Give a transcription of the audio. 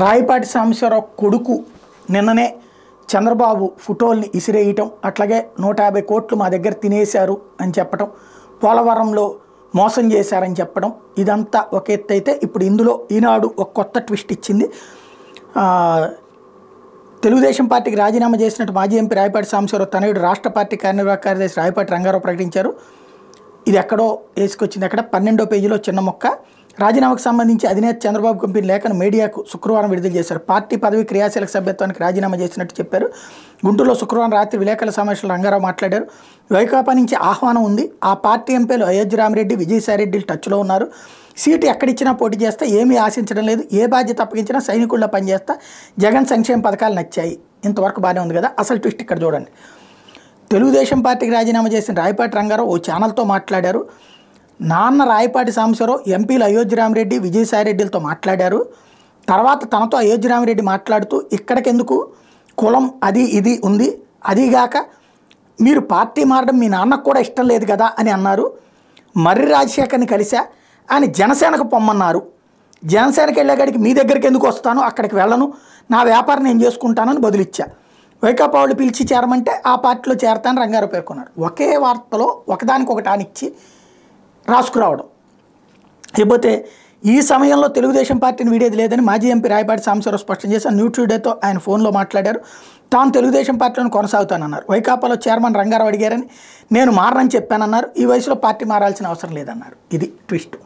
రాయపాటి సాంబశివరావు కొడుకు నిన్ననే చంద్రబాబు ఫోటోల్ని ఇసిరేయటం, అట్లాగే 150 కోట్లు మా దగ్గర తినేశారు అని చెప్పటం, పోలవరంలో మోసం చేశారని చెప్పడం, ఇదంతా ఒక ఎత్తు అయితే ఇప్పుడు ఇందులో ఈనాడు ఒక కొత్త ట్విస్ట్ ఇచ్చింది. తెలుగుదేశం పార్టీకి రాజీనామా చేసినట్టు మాజీ ఎంపీ రాయపాటి సాంబశివరావు తనయుడు రాష్ట్ర పార్టీ కార్యనిర్వాహక కార్యదర్శి రాయపాటి రంగారావు ప్రకటించారు. ఇది ఎక్కడో వేసుకొచ్చింది, అక్కడ 12వ పేజీలో చిన్న మొక్క. రాజీనామాకు సంబంధించి అధినేత చంద్రబాబు పంపిన లేఖను మీడియాకు శుక్రవారం విడుదల చేశారు. పార్టీ పదవి క్రియాశీలక సభ్యత్వానికి రాజీనామా చేసినట్టు చెప్పారు. గుంటూరులో శుక్రవారం రాత్రి విలేకరుల సమావేశంలో రంగారావు మాట్లాడారు. వైకాపా నుంచి ఆహ్వానం ఉంది. ఆ పార్టీ ఎంపీలు అయోధ్య రామిరెడ్డి, విజయసాయిరెడ్డిలు టచ్లో ఉన్నారు. సీటు ఎక్కడిచ్చినా పోటీ చేస్తా, ఏమీ ఆశించడం లేదు. ఏ బాధ్యత అప్పగించినా సైనికుల్లో పనిచేస్తా. జగన్ సంక్షేమ పథకాలు నచ్చాయి. ఇంతవరకు బాగానే ఉంది కదా. అసలు ట్విస్ట్ ఇక్కడ చూడండి. తెలుగుదేశం పార్టీకి రాజీనామా చేసిన రాయపాటి రంగారావు ఓ ఛానల్తో మాట్లాడారు. నాన్న రాయపాటి సాంబశివరావు ఎంపీలు అయోధ్య రామిరెడ్డి, విజయసాయిరెడ్డిలతో మాట్లాడారు. తర్వాత తనతో అయోధ్య రామిరెడ్డి మాట్లాడుతూ ఇక్కడికెందుకు, కులం అది ఇది ఉంది, అదీగాక మీరు పార్టీ మారడం మీ నాన్నకు కూడా ఇష్టం లేదు కదా అని అన్నారు. మర్రి రాజశేఖర్ని కలిసా, ఆయన జనసేనకు పొమ్మన్నారు. జనసేనకి వెళ్ళేకాడికి మీ దగ్గరికి ఎందుకు వస్తాను, అక్కడికి వెళ్ళను, నా వ్యాపారం నేను చేసుకుంటానని బదులిచ్చా. వైకాపా వాళ్ళు పిలిచి చేరమంటే ఆ పార్టీలో చేరతానని రంగారావు పేర్కొన్నారు. ఒకే వార్తలో ఒకదానికొకటి ఆనిచ్చి రాసుకురావడం. లేకపోతే ఈ సమయంలో తెలుగుదేశం పార్టీని వీడేది లేదని మాజీ ఎంపీ రాయపాటి సాంబశివరావు స్పష్టం చేశారు. న్యూస్ టుడేతో ఆయన ఫోన్లో మాట్లాడారు. తాను తెలుగుదేశం పార్టీలను కొనసాగుతానన్నారు. వైకాపాలో చైర్మన్ రంగారావు అడిగారని నేను మారనని చెప్పానన్నారు. ఈ వయసులో పార్టీ మారాల్సిన అవసరం లేదన్నారు. ఇది ట్విస్ట్.